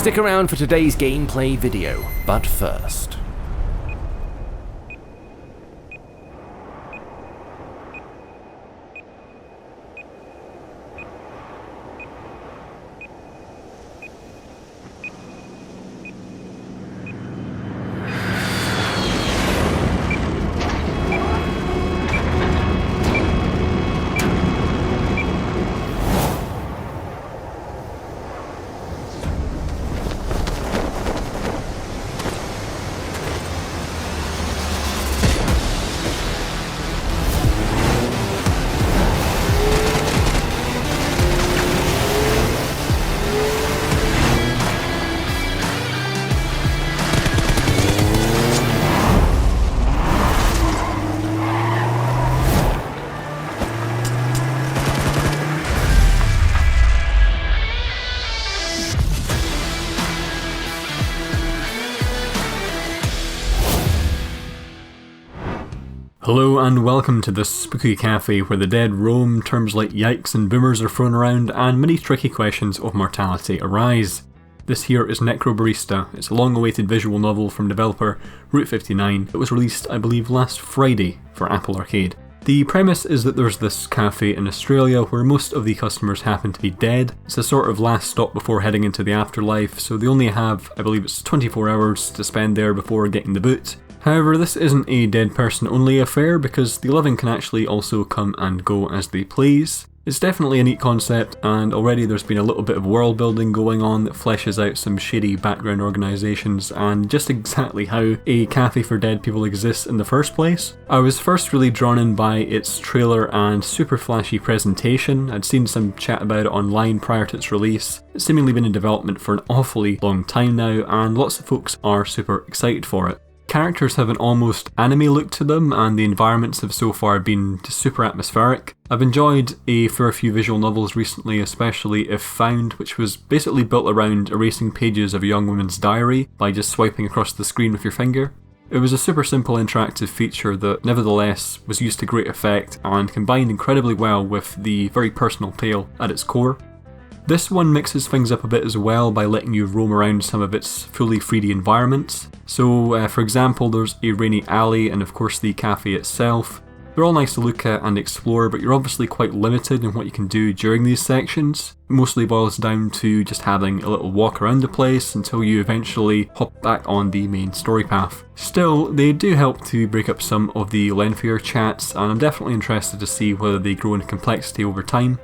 Stick around for today's gameplay video, but first... Hello and welcome to this spooky cafe where the dead roam, terms like yikes and boomers are thrown around, and many tricky questions of mortality arise. This here is Necrobarista. It's a long-awaited visual novel from developer Route 59. It was released, I believe, last Friday for Apple Arcade. The premise is that there's this cafe in Australia where most of the customers happen to be dead. It's a sort of last stop before heading into the afterlife, so they only have, I believe it's 24 hours to spend there before getting the boot. However, this isn't a dead person only affair because the living can actually also come and go as they please. It's definitely a neat concept, and already there's been a little bit of world building going on that fleshes out some shady background organisations and just exactly how a cafe for dead people exists in the first place. I was first really drawn in by its trailer and super flashy presentation. I'd seen some chat about it online prior to its release. It's seemingly been in development for an awfully long time now, and lots of folks are super excited for it. Characters have an almost anime look to them, and the environments have so far been just super atmospheric. I've enjoyed a fair few visual novels recently, especially If Found, which was basically built around erasing pages of a young woman's diary by just swiping across the screen with your finger. It was a super simple interactive feature that nevertheless was used to great effect and combined incredibly well with the very personal tale at its core. This one mixes things up a bit as well by letting you roam around some of its fully 3D environments. So for example, there's a rainy alley and of course the cafe itself. They're all nice to look at and explore, but you're obviously quite limited in what you can do during these sections. It mostly boils down to just having a little walk around the place until you eventually hop back on the main story path. Still, they do help to break up some of the lengthier chats, and I'm definitely interested to see whether they grow in complexity over time.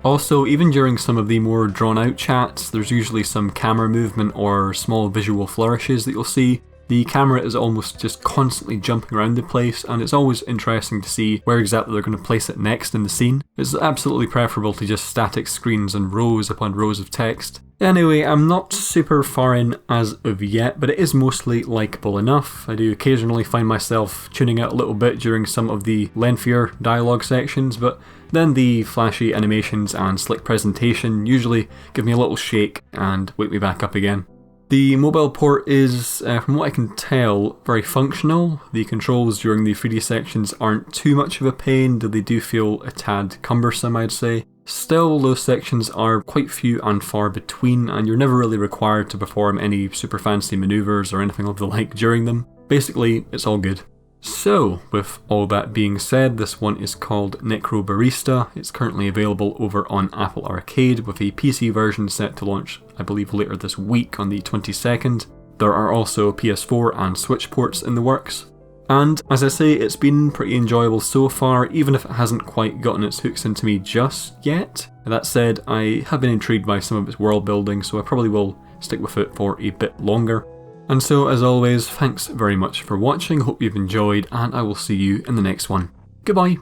Also, even during some of the more drawn out chats, there's usually some camera movement or small visual flourishes that you'll see. The camera is almost just constantly jumping around the place, and it's always interesting to see where exactly they're going to place it next in the scene. It's absolutely preferable to just static screens and rows upon rows of text. Anyway, I'm not super far in as of yet, but it is mostly likeable enough. I do occasionally find myself tuning out a little bit during some of the lengthier dialogue sections, but then the flashy animations and slick presentation usually give me a little shake and wake me back up again. The mobile port is, from what I can tell, very functional. The controls during the 3D sections aren't too much of a pain, though they do feel a tad cumbersome, I'd say. Still, those sections are quite few and far between, and you're never really required to perform any super fancy maneuvers or anything of the like during them. Basically, it's all good. So, with all that being said, this one is called Necrobarista. It's currently available over on Apple Arcade with a PC version set to launch, I believe, later this week on the 22nd. There are also PS4 and Switch ports in the works. And as I say, it's been pretty enjoyable so far, even if it hasn't quite gotten its hooks into me just yet. That said, I have been intrigued by some of its world building, so I probably will stick with it for a bit longer. And so, as always, thanks very much for watching, hope you've enjoyed, and I will see you in the next one. Goodbye!